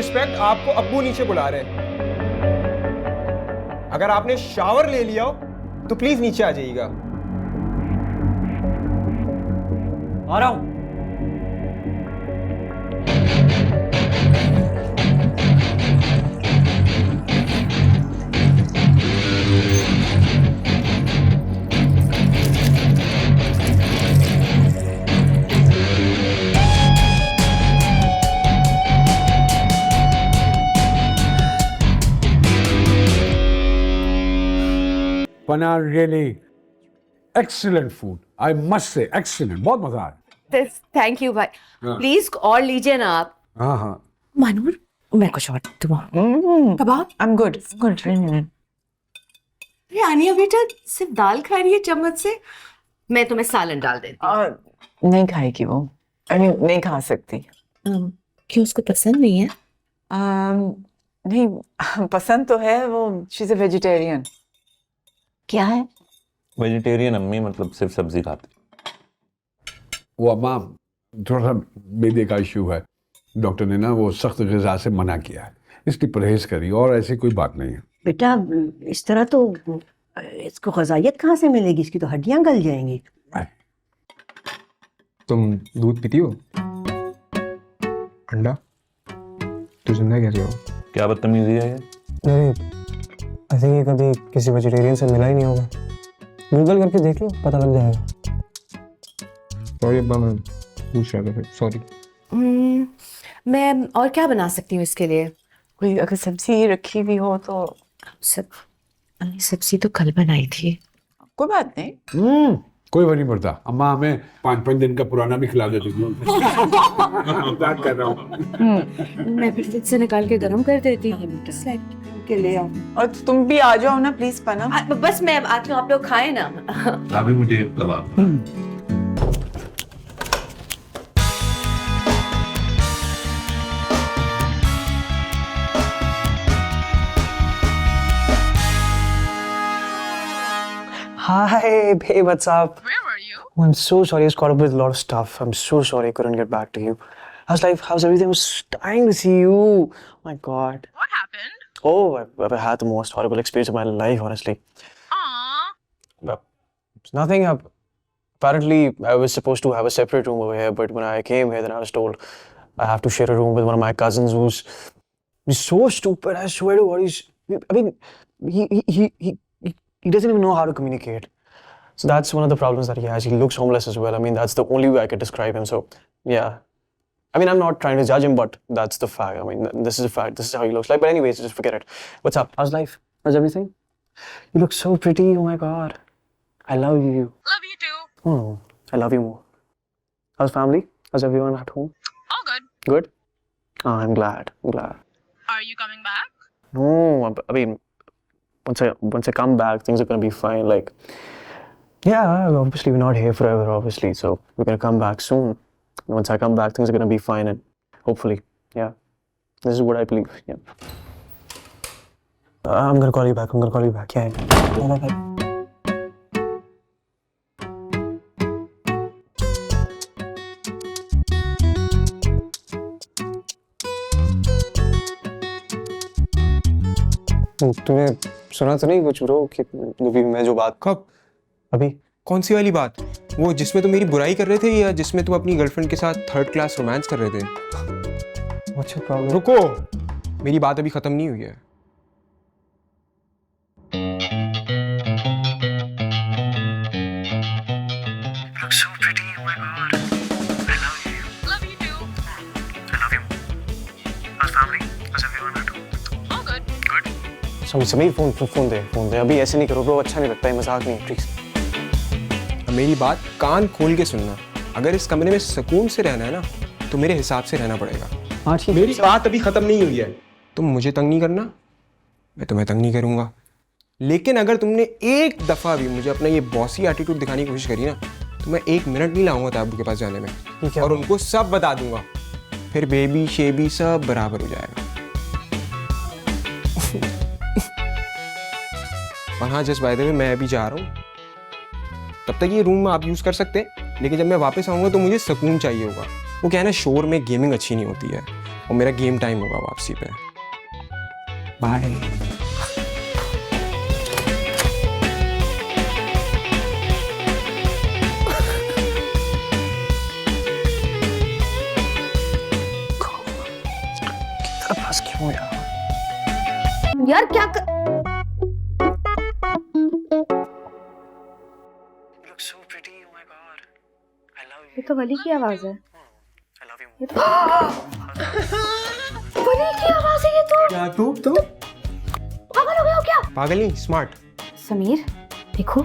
Respect आपको अब्बू नीचे बुला रहे हैं। अगर आपने शावर ले लिया हो तो प्लीज नीचे आ जाइएगा। आ रहा हूं। Pana really excellent food. I must say excellent. बहुत मजा आया। थैंक यू भाई। प्लीज और लीजिए ना आप। हाँ हाँ। मानूर मैं कुछ और कबाब। I'm good. Good. अरे आनिया बेटा सिर्फ दाल खा रही है चम्मच से। मैं तुम्हें सालन डाल देती हूँ। नहीं खाएगी वो। I mean, नहीं खा सकती। क्यों उसको पसंद नहीं है? नहीं पसंद तो है वो। She's a vegetarian. क्या है? वेजिटेरियन अम्मी मतलब सिर्फ सब्जी खाती। वो अम्मा थोड़ा सा मैदे का इश्यू है, डॉक्टर ने ना वो सख्त ग़िज़ा से मना किया है, इसलिए परहेज करी और ऐसी कोई बात नहीं है। बेटा इस तरह तो इसको ग़िज़ाइयत कहाँ से मिलेगी, इसकी तो हड्डियाँ गल जाएंगी। तुम दूध पीती हो? अंडा? तू जिंदा कैसे हो? क्या बदतमीजी है ये? नहीं, आई थिंक ये कभी किसी वेजिटेरियन से मिला ही नहीं होगा। गूगल करके देख लो, पता लग जाएगा। सॉरी अब्बा, मैं पूछ रहा था, सॉरी। मैं और क्या बना सकती हूँ इसके लिए? कोई अगर सब्जी रखी हुई हो तो। सब्जी तो कल बनाई थी। कोई बात नहीं। कोई फर्क नहीं पड़ता, अम्मा हमें 5-5 दिन का पुराना भी खिला देती थी। मजाक कर रहा हूँ। मैं फिर फ्रिज से निकाल के गर्म कर देती हूँ के ले आओ। और तुम भी आ जाओ ना प्लीज पना। बस मैं आती हूँ, आप लोग खाए ना। अभी मुझे कबाब। Hi, babe, what's up? Where were you? Oh, I'm so sorry. I was caught up with a lot of stuff. I'm so sorry I couldn't get back to you. How's life? How's everything? I was dying to see you. Oh my God. What happened? Oh, I've had the most horrible experience of my life, honestly. Aww. It's nothing. Apparently, I was supposed to have a separate room over here, but when I came here, then I was told I have to share a room with one of my cousins he's so stupid. I swear to God, I mean, he doesn't even know how to communicate. So that's one of the problems that he has. He looks homeless as well. I mean, that's the only way I could describe him. So, yeah. I mean, I'm not trying to judge him, but that's the fact. I mean, this is a fact. This is how he looks like. But anyways, just forget it. What's up? How's life? How's everything? You look so pretty. Oh my God. I love you. Love you too. Oh, I love you more. How's family? How's everyone at home? All good. Good? Oh, I'm glad. I'm glad. Are you coming back? No, I mean, once I come back, things are gonna be fine. Like, yeah, obviously we're not here forever, obviously. So we're gonna come back soon. And once I come back, things are gonna be fine, and hopefully, yeah. This is what I believe. Yeah. I'm gonna call you back. Yeah. Bye. तूने सुना तो नहीं कुछ bro कि अभी मैं जो बात कब? अभी कौन सी वाली बात? वो जिसमें तुम मेरी बुराई कर रहे थे या जिसमें तुम अपनी गर्लफ्रेंड के साथ 3rd क्लास रोमांस कर रहे थे? अच्छा प्रॉब्लम। रुको, मेरी बात अभी खत्म नहीं हुई है। Love you too. I love you. How's family? How's everyone at home? All good. Sameer phone दे अभी ऐसे नहीं करो ब्रो, अच्छा नहीं लगता है, मजाक नहीं प्लीज। मेरी बात कान खोल के सुनना, अगर इस कमरे में सुकून से रहना है ना तो मेरे हिसाब से रहना पड़ेगा। हाँ ठीक। मेरी बात अभी खत्म नहीं हुई है। तुम मुझे तंग नहीं करना, मैं तुम्हें तंग नहीं करूंगा, लेकिन अगर तुमने एक दफा भी मुझे अपना ये बॉसी एटीट्यूड दिखाने की कोशिश करी ना तो मैं 1 मिनट नहीं लाऊंगा ताबू के पास जाने में, और उनको सब बता दूंगा, फिर बेबी शेबी सब बराबर हो जाएगा। और हाँ, जस्ट बाय द वे मैं अभी जा रहा हूँ, तब तक ये रूम आप यूज कर सकते हैं, लेकिन जब मैं वापस आऊंगा तो मुझे सुकून चाहिए होगा। वो क्या है ना, शोर में गेमिंग अच्छी नहीं होती है, और मेरा गेम टाइम होगा वापसी पे। बाय। बस क्यों यार? यार क्या So pretty, oh my god. I love you. ये तो वली की आवाज है। I love you. ये तो वली की आवाज है ये तो। क्या तुम पागल हो गए हो क्या? पागल नहीं, स्मार्ट। समीर देखो,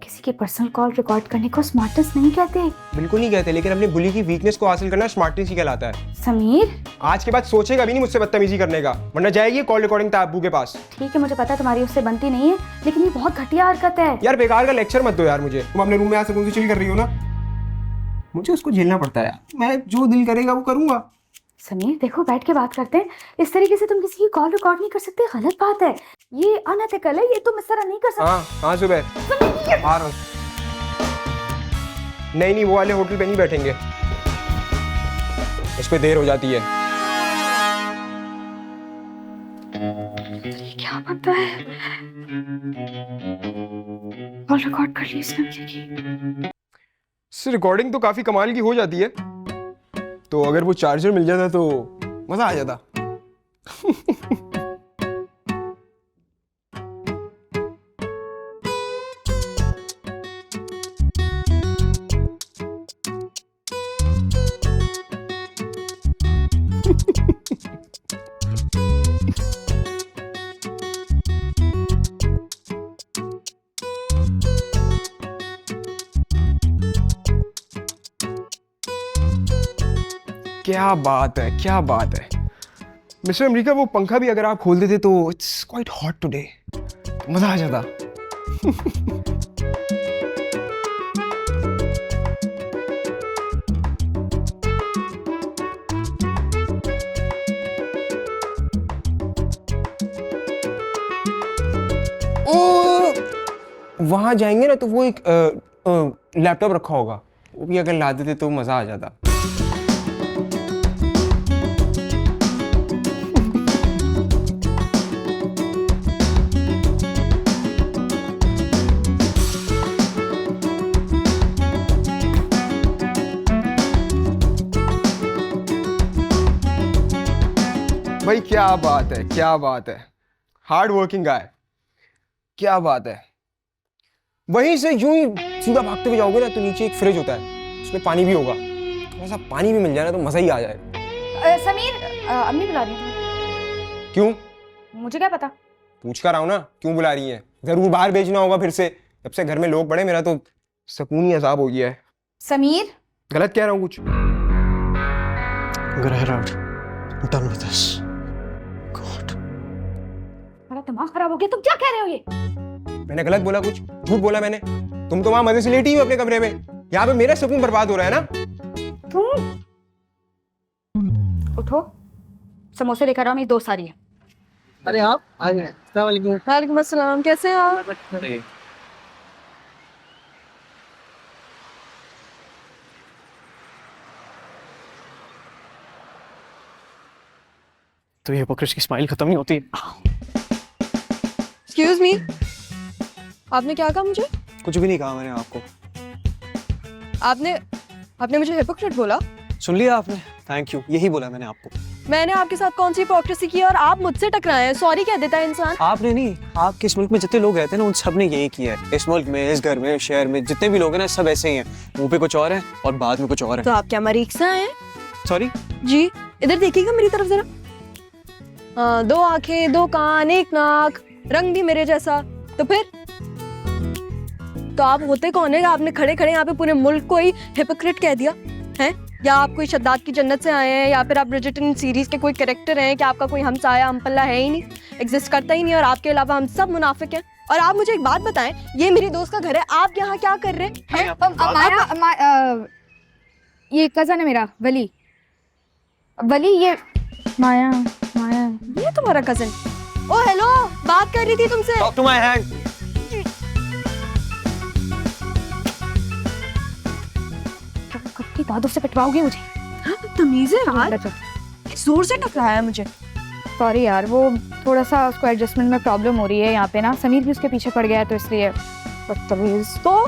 किसी की पर्सनल कॉल रिकॉर्ड करने को स्मार्टनेस नहीं कहते। बिल्कुल नहीं कहते, लेकिन अपने बुली की वीकनेस को हासिल करना स्मार्टनेस ही कहलाता है। समीर आज के बाद सोचेगा भी नहीं मुझसे बदतमीजी करने का, वरना जाएगी कॉल रिकॉर्डिंग ताबू के पास। ठीक है, मुझे पता है तुम्हारी उससे बनती नहीं है, लेकिन ये बहुत घटिया हरकत है। यार बेकार का लेक्चर मत दो यार मुझे, तुम अपने रूम में आ सुकून से चिल कर रही हो ना, मुझे उसको झेलना पड़ता है। मैं जो दिल करेगा वो करूंगा। समीर देखो, बैठ के बात करते हैं। इस तरीके से तुम किसी की कॉल रिकॉर्ड नहीं कर सकते, गलत बात है, ये अनएथिकल है, ये तुम इस तरह नहीं कर सकते। हाँ सुबह आ रहा हूँ। नहीं वो वाले होटल पे नहीं बैठेंगे, उस पे देर हो जाती है। क्या पता है, कॉल रिकॉर्ड कर ली इसने मेरी। रिकॉर्डिंग तो काफी कमाल की हो जाती है, तो अगर वो चार्जर मिल जाता तो मजा आ जाता। क्या बात है, क्या बात है मिस्टर अमेरिका, वो पंखा भी अगर आप खोल देते तो इट्स क्वाइट हॉट टुडे, मजा आ जाता। ओ वहां जाएंगे ना तो वो एक लैपटॉप रखा होगा, वो भी अगर ला देते तो मजा आ जाता। भाई क्या बात है, क्या बात है, हार्ड वर्किंग गाय, क्या बात है। वहीं से यूं ही सीधा भागते हुए जाओगे ना तो नीचे एक फ्रिज होता है, उसमें पानी भी होगा, थोड़ा सा पानी भी मिल जाए ना तो मजा ही आ जाए। समीर अम्मी बुला रही है। क्यों? मुझे क्या पता। पूछ कर आओ ना क्यों बुला रही है, जरूर बाहर भेजना होगा फिर से, जब से घर में लोग बड़े मेरा तो सुकून ही अजाब हो गया है। समीर गलत कह रहा हूँ कुछ? Get out. I'm done with this. God. मेरा दिमाग खराब हो गया, तुम क्या कह रहे हो ये? मैंने गलत बोला कुछ? झूठ बोला मैंने? तुम तो वहां मजे से लेटी हो अपने कमरे में, यहाँ पे मेरा सुकून बर्बाद हो रहा है ना। तुम उठो, समोसे लेकर आओ, मेरी दोस्त आ रही है। अरे आप आ गए। अस्सलाम वालेकुम। वालेकुम अस्सलाम, कैसे हैं आप? तो ये हिपोक्रेट की स्माइल खत्म नहीं होती। एक्सक्यूज मी, आपने क्या कहा मुझे? कुछ भी नहीं कहा मैंने आपको। आपने मुझे हिपोक्रेट बोला? सुन लिया आपने? थैंक यू, यही बोला मैंने आपको। मैंने आपके साथ कौन सी हिपोक्रेसी की और आप मुझसे टकराए हैं? सॉरी कह देता है इंसान। आपने नहीं, आपके इस मुल्क में जितने लोग रहते हैं ना उन सब ने यही किया है। इस मुल्क में, इस घर में, शहर में जितने भी लोग हैं ना सब ऐसे ही हैं, मुंह पे कुछ और है और बाद में कुछ और है। तो आप क्या मरीक्सा हैं? सॉरी जी इधर देखिएगा मेरी तरफ जरा। दो आंखें, दो कान, एक नाक, रंग भी मेरे जैसा, तो फिर तो आप होते कौन है? आपने खड़े खड़े यहाँ पे पूरे मुल्क को ही हिपोक्रेट कह दिया है? या आप कोई शद्दाद की जन्नत से आए हैं, या फिर आप ब्रिजर्टन सीरीज के कोई कैरेक्टर हैं कि आपका कोई हमसाया हमपल्ला है ही नहीं, एग्जिस्ट करता ही नहीं, और आपके अलावा हम सब मुनाफिक हैं। और आप मुझे एक बात बताएं, ये मेरी दोस्त का घर है, आप यहाँ क्या कर रहे हैं? ये कजन है मेरा, वली। वली ये माया, माया ये तुम्हारा कजन? ओ हेलो, बात कर रही थी तुमसे। Talk to my hand. कब की दादों से पिटवाओगे मुझे? तमीज है यार, जोर से टकराया मुझे। सॉरी यार, वो थोड़ा सा उसको एडजस्टमेंट में प्रॉब्लम हो रही है यहाँ पे ना, समीर भी उसके पीछे पड़ गया है तो इसलिए। बदतमीज। तो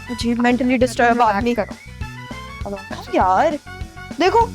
मुझे मेंटली डिस्टर्ब आदमी करो यार, देखो